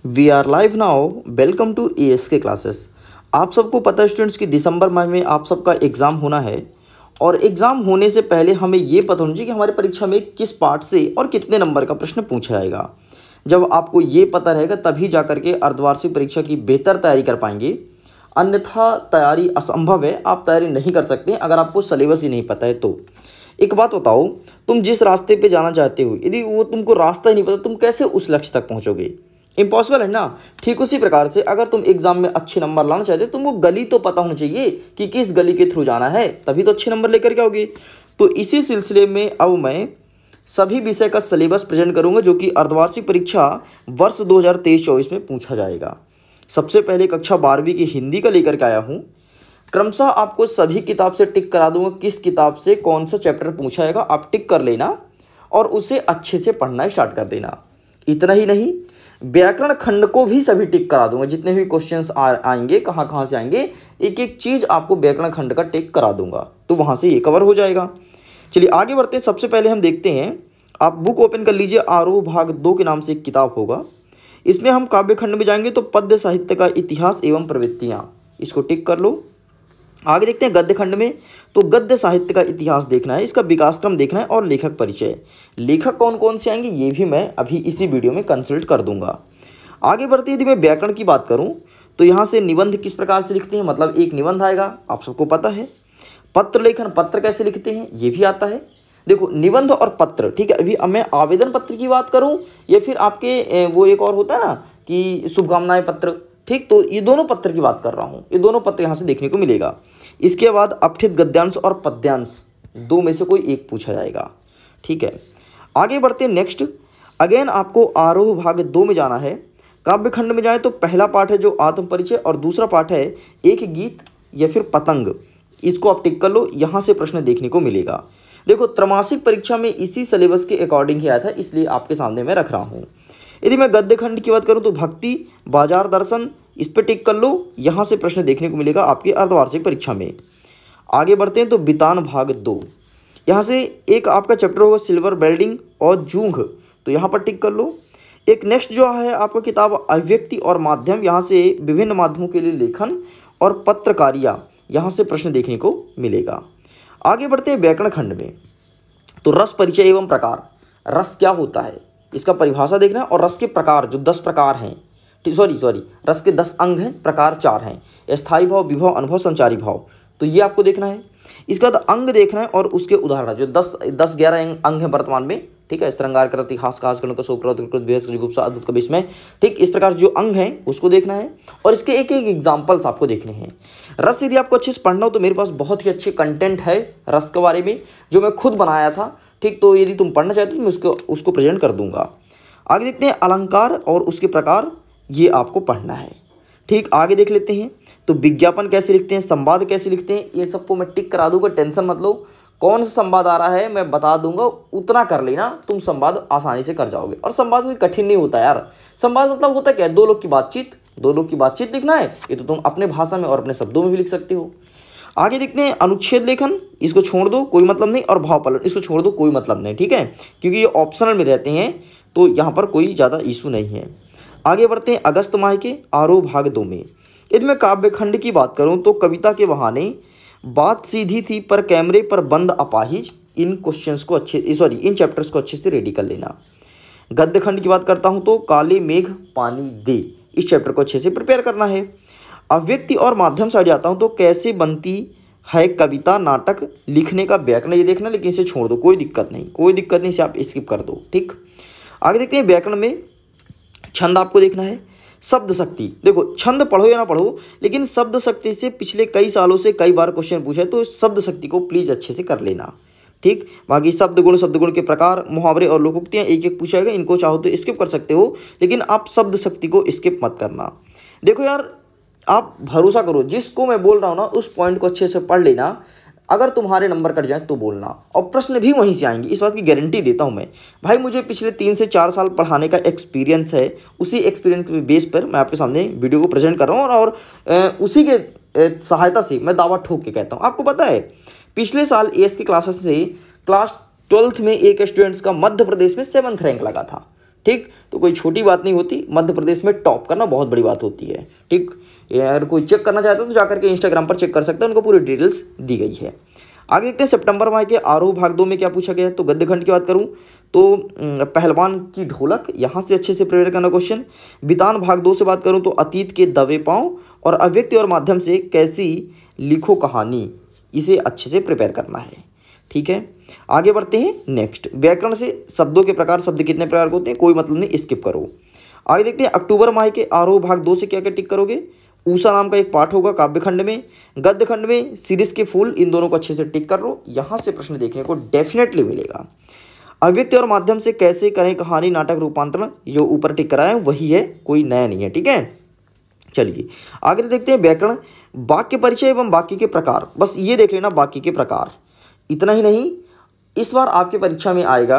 We are live now. Welcome to ASK classes. आप सबको पता है स्टूडेंट्स कि दिसंबर माह में आप सबका एग्ज़ाम होना है और एग्ज़ाम होने से पहले हमें ये पता होना चाहिए कि हमारी परीक्षा में किस पार्ट से और कितने नंबर का प्रश्न पूछा जाएगा। जब आपको ये पता रहेगा तभी जा करके अर्धवार्षिक परीक्षा की बेहतर तैयारी कर पाएंगे, अन्यथा तैयारी असंभव है। आप तैयारी नहीं कर सकते अगर आपको सिलेबस ही नहीं पता है तो। एक बात बताओ, तुम जिस रास्ते पे जाना चाहते हो यदि वो तुमको रास्ता ही नहीं पता, तुम कैसे उस लक्ष्य तक पहुंचोगे? इम्पॉसिबल है ना। ठीक उसी प्रकार से अगर तुम एग्जाम में अच्छे नंबर लाना चाहते हो, तुमको गली तो पता होना चाहिए कि किस गली के थ्रू जाना है, तभी तो अच्छे नंबर लेकर के आओगे। तो इसी सिलसिले में अब मैं सभी विषय का सिलेबस प्रेजेंट करूंगा जो कि अर्धवार्षिक परीक्षा वर्ष 2023-24 में पूछा जाएगा। सबसे पहले कक्षा 12वीं की हिंदी का लेकर के आया हूँ। क्रमशः आपको सभी किताब से टिक करा दूंगा किस किताब से कौन सा चैप्टर पूछा जाएगा। आप टिक कर लेना और उसे अच्छे से पढ़ना स्टार्ट कर देना। इतना ही नहीं, व्याकरण खंड को भी सभी टिक करा दूंगा। जितने भी क्वेश्चंस आएंगे, कहाँ कहाँ से आएंगे, एक एक चीज़ आपको व्याकरण खंड का टिक करा दूंगा, तो वहाँ से ये कवर हो जाएगा। चलिए आगे बढ़ते हैं। सबसे पहले हम देखते हैं, आप बुक ओपन कर लीजिए। आरोह भाग 2 के नाम से एक किताब होगा। इसमें हम काव्य खंड में जाएंगे तो पद्य साहित्य का इतिहास एवं प्रवृत्तियाँ, इसको टिक कर लो। आगे देखते हैं गद्य खंड में, तो गद्य साहित्य का इतिहास देखना है, इसका विकास क्रम देखना है और लेखक परिचय। लेखक कौन कौन से आएंगे ये भी मैं अभी इसी वीडियो में कंसल्ट कर दूंगा। आगे बढ़ते यदि मैं व्याकरण की बात करूं तो यहाँ से निबंध किस प्रकार से लिखते हैं, मतलब एक निबंध आएगा, आप सबको पता है। पत्र लेखन, पत्र कैसे लिखते हैं ये भी आता है। देखो निबंध और पत्र, ठीक है। अभी मैं आवेदन पत्र की बात करूँ या फिर आपके वो एक और होता है ना कि शुभकामनाएं पत्र, ठीक, तो ये दोनों पत्र की बात कर रहा हूँ। ये दोनों पत्र यहाँ से देखने को मिलेगा। इसके बाद अपठित गद्यांश और पद्यांश, दो में से कोई एक पूछा जाएगा, ठीक है। आगे बढ़ते हैं नेक्स्ट। अगेन आपको आरोह भाग 2 में जाना है। काव्य खंड में जाए तो पहला पाठ है जो आत्म परिचय और दूसरा पाठ है एक गीत या फिर पतंग। इसको आप टिक कर लो, यहाँ से प्रश्न देखने को मिलेगा। देखो त्रैमासिक परीक्षा में इसी सिलेबस के अकॉर्डिंग ही आया था, इसलिए आपके सामने मैं रख रहा हूँ। यदि मैं गद्य खंड की बात करूँ तो भक्ति, बाजार दर्शन, इस पर टिक कर लो, यहाँ से प्रश्न देखने को मिलेगा आपकी अर्धवार्षिक परीक्षा में। आगे बढ़ते हैं तो बितान भाग 2, यहाँ से एक आपका चैप्टर होगा सिल्वर बेल्डिंग और जूंघ, तो यहाँ पर टिक कर लो। एक नेक्स्ट जो है आपका किताब अभिव्यक्ति और माध्यम, यहाँ से विभिन्न माध्यमों के लिए लेखन और पत्रकारिता, यहाँ से प्रश्न देखने को मिलेगा। आगे बढ़ते हैं व्याकरण खंड में, तो रस परिचय एवं प्रकार। रस क्या होता है इसका परिभाषा देखना और रस के प्रकार जो 10 प्रकार हैं, सॉरी रस के 10 अंग हैं, प्रकार 4 हैं, स्थायी भाव, विभव, अनुभव, संचारी भाव, तो ये आपको देखना है। इसके बाद अंग देखना है और उसके उदाहरण जो 10-11 अंग हैं वर्तमान में, ठीक है। श्रृंगार कृति, हास कास का जुगुप्सा, अद्भुत का विस्मय, ठीक, इस प्रकार जो अंग हैं उसको देखना है और इसके एक एक एग्जाम्पल्स आपको देखने हैं। रस यदि आपको अच्छे से पढ़ना हो तो मेरे पास बहुत ही अच्छे कंटेंट है रस के बारे में जो मैं खुद बनाया था, ठीक, तो यदि तुम पढ़ना चाहते हो तो मैं उसको प्रेजेंट कर दूंगा। आगे देखते हैं अलंकार और उसके प्रकार, ये आपको पढ़ना है, ठीक। आगे देख लेते हैं तो विज्ञापन कैसे लिखते हैं, संवाद कैसे लिखते हैं, ये सबको मैं टिक करा दूंगा, टेंशन मत लो। कौन सा संवाद आ रहा है मैं बता दूंगा, उतना कर लेना, तुम संवाद आसानी से कर जाओगे। और संवाद कोई कठिन नहीं होता यार। संवाद मतलब होता क्या है, दो लोग की बातचीत लिखना है, ये तो तुम अपने भाषा में और अपने शब्दों में भी लिख सकते हो। आगे देखते हैं अनुच्छेद लेखन, इसको छोड़ दो कोई मतलब नहीं, और भावपलन इसको छोड़ दो कोई मतलब नहीं, ठीक है, क्योंकि ये ऑप्शनल में रहते हैं तो यहाँ पर कोई ज़्यादा इशू नहीं है। आगे बढ़ते हैं अगस्त माह के आरोह भाग 2 में। यदि मैं काव्य खंड की बात करूँ तो कविता के बहाने, बात सीधी थी पर कैमरे पर बंद अपाहिज, इन क्वेश्चंस को इन चैप्टर्स को अच्छे से रेडी कर लेना। गद्य खंड की बात करता हूँ तो काले मेघ पानी दे, इस चैप्टर को अच्छे से प्रिपेयर करना है। अव्यक्ति और माध्यम साइड जाता हूँ तो कैसे बनती है कविता, नाटक लिखने का व्याकरण, ये देखना, लेकिन इसे छोड़ दो, कोई दिक्कत नहीं, इसे आप स्किप कर दो, ठीक। आगे देखते हैं व्याकरण में छंद आपको देखना है। शब्द शक्ति, देखो छंद पढ़ो या ना पढ़ो, लेकिन शब्द शक्ति से पिछले कई सालों से कई बार क्वेश्चन पूछा है, तो शब्द शक्ति को प्लीज अच्छे से कर लेना, ठीक। बाकी शब्द गुण के प्रकार, मुहावरे और लोकोक्तियाँ एक एक पूछा जाएगा, इनको चाहो तो स्किप कर सकते हो, लेकिन आप शब्द शक्ति को स्किप मत करना। देखो यार, आप भरोसा करो, जिसको मैं बोल रहा हूँ ना उस पॉइंट को अच्छे से पढ़ लेना। अगर तुम्हारे नंबर कट जाए तो बोलना, और प्रश्न भी वहीं से आएंगे, इस बात की गारंटी देता हूं मैं। भाई मुझे पिछले 3 से 4 साल पढ़ाने का एक्सपीरियंस है, उसी एक्सपीरियंस के बेस पर मैं आपके सामने वीडियो को प्रेजेंट कर रहा हूं और उसी के सहायता से मैं दावा ठोक के कहता हूं। आपको पता है पिछले साल ASK क्लासेस से क्लास 12th में एक स्टूडेंट्स का मध्य प्रदेश में 7th रैंक लगा था, ठीक। तो कोई छोटी बात नहीं होती, मध्य प्रदेश में टॉप करना बहुत बड़ी बात होती है, ठीक। अगर कोई चेक करना चाहता है तो जाकर के इंस्टाग्राम पर चेक कर सकते हैं, उनको पूरी डिटेल्स दी गई है। आगे देखते हैं सितंबर माह के आरोह भाग 2 में क्या पूछा गया है। तो गद्य खंड की बात करूं तो पहलवान की ढोलक, यहाँ से अच्छे से प्रिपेयर करना क्वेश्चन। बितान भाग 2 से बात करूं तो अतीत के दबे पांव और अव्यक्ति और माध्यम से कैसी लिखो कहानी, इसे अच्छे से प्रिपेयर करना है, ठीक है। आगे बढ़ते हैं नेक्स्ट, व्याकरण से शब्दों के प्रकार, शब्द कितने प्रकार के होते हैं, कोई मतलब नहीं, स्किप करो। आगे देखते हैं अक्टूबर माह के आरोह भाग 2 से क्या क्या टिक करोगे। ऊषा नाम का एक पाठ होगा काव्य खंड में, गद्य खंड में शिरीष के फूल, इन दोनों को अच्छे से टिक कर लो, यहाँ से प्रश्न देखने को डेफिनेटली मिलेगा। अव्यक्ति और माध्यम से कैसे करें कहानी नाटक रूपांतरण, जो ऊपर टिक कराया वही है, कोई नया नहीं है, ठीक है। चलिए आगे देखते हैं व्याकरण, वाक्य परिचय एवं वाक्य के प्रकार, बस ये देख लेना वाक्य के प्रकार। इतना ही नहीं, इस बार आपके परीक्षा में आएगा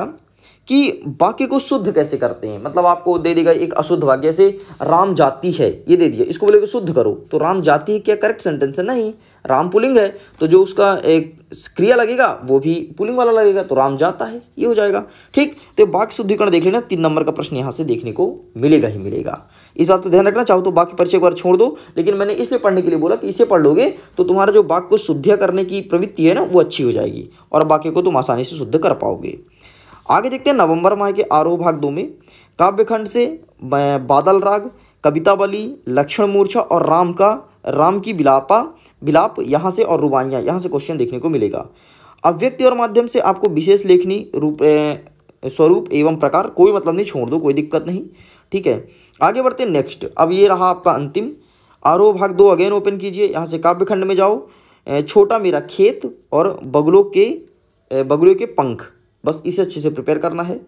कि वाक्य को शुद्ध कैसे करते हैं, मतलब आपको दे देगा एक अशुद्ध वाक्य, जैसे राम जाति है ये दे दिया, इसको बोलेगा शुद्ध करो, तो राम जाति है क्या करेक्ट सेंटेंस है, नहीं, राम पुल्लिंग है तो जो उसका एक क्रिया लगेगा वो भी पुल्लिंग वाला लगेगा, तो राम जाता है, ये हो जाएगा, ठीक। तो वाक्य शुद्धिकरण देख लेना, 3 नंबर का प्रश्न यहाँ से देखने को मिलेगा ही मिलेगा। इस बात को ध्यान रखना, चाहो तो वाक्य परिचय एक बार छोड़ दो, लेकिन मैंने इसलिए पढ़ने के लिए बोला कि इसे पढ़ लोगे तो तुम्हारा जो वाक्य को शुद्ध करने की प्रवृत्ति है ना वो अच्छी हो जाएगी और वाक्य को तुम आसानी से शुद्ध कर पाओगे। आगे देखते हैं नवंबर माह के आरोह भाग 2 में काव्य खंड से बादल राग, कवितावली, लक्षण मूर्छा और राम की विलाप यहाँ से और रुबाइयाँ, यहाँ से क्वेश्चन देखने को मिलेगा। अव्यक्ति और माध्यम से आपको विशेष लेखनी स्वरूप एवं प्रकार, कोई मतलब नहीं, छोड़ दो, कोई दिक्कत नहीं, ठीक है। आगे बढ़ते हैं नेक्स्ट, अब ये रहा आपका अंतिम आरोह भाग 2, अगेन ओपन कीजिए, यहाँ से काव्य खंड में जाओ, छोटा मेरा खेत और बगुलों के पंख, बस इसे अच्छे से प्रिपेयर करना है,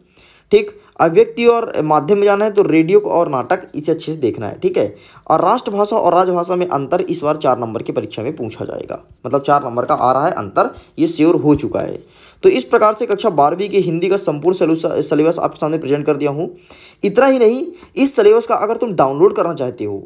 ठीक। अव्यक्ति और माध्यम में जाना है तो रेडियो और नाटक, इसे अच्छे से देखना है, ठीक है। और राष्ट्रभाषा और राजभाषा में अंतर इस बार 4 नंबर की परीक्षा में पूछा जाएगा, मतलब 4 नंबर का आ रहा है अंतर, ये श्योर हो चुका है। तो इस प्रकार से कक्षा 12वीं के हिंदी का संपूर्ण सिलेबस आपके सामने प्रेजेंट कर दिया हूँ। इतना ही नहीं, इस सिलेबस का अगर तुम डाउनलोड करना चाहते हो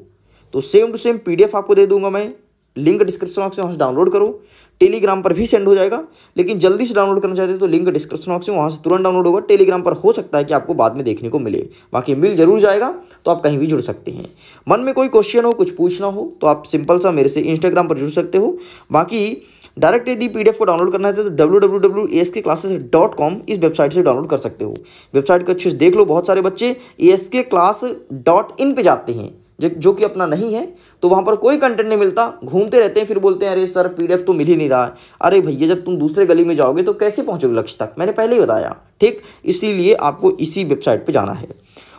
तो सेम टू सेम PDF आपको दे दूंगा मैं, लिंक डिस्क्रिप्शन बॉक्स में, वहाँ से डाउनलोड करो, टेलीग्राम पर भी सेंड हो जाएगा, लेकिन जल्दी से डाउनलोड करना चाहते हो तो लिंक डिस्क्रिप्शन बॉक्स में, वहाँ से तुरंत डाउनलोड होगा। टेलीग्राम पर हो सकता है कि आपको बाद में देखने को मिले, बाकी मिल जरूर जाएगा, तो आप कहीं भी जुड़ सकते हैं। मन में कोई क्वेश्चन हो, कुछ पूछना हो तो आप सिंपल सा मेरे से इंस्टाग्राम पर जुड़ सकते हो। बाकी डायरेक्ट यदि PDF को डाउनलोड करना है तो www.askclasses.com इस वेबसाइट से डाउनलोड कर सकते हो। वेबसाइट को अच्छे से देख लो, बहुत सारे बच्चे askclass.in पे जाते हैं जो कि अपना नहीं है, तो वहाँ पर कोई कंटेंट नहीं मिलता, घूमते रहते हैं, फिर बोलते हैं अरे सर PDF तो मिल ही नहीं रहा है। अरे भैया, जब तुम दूसरे गली में जाओगे तो कैसे पहुँचोगे लक्ष्य तक, मैंने पहले ही बताया, ठीक। इसीलिए आपको इसी वेबसाइट पर जाना है।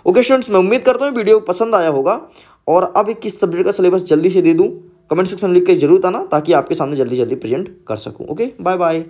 ओके स्टूडेंट्स, मैं उम्मीद करता हूँ वीडियो पसंद आया होगा, और अब किस सब्जेक्ट का सिलेबस जल्दी से दे दूँ, कमेंट सेक्शन में लिख के जरूर आना, ताकि आपके सामने जल्दी प्रेजेंट कर सकूँ। Okay, bye bye.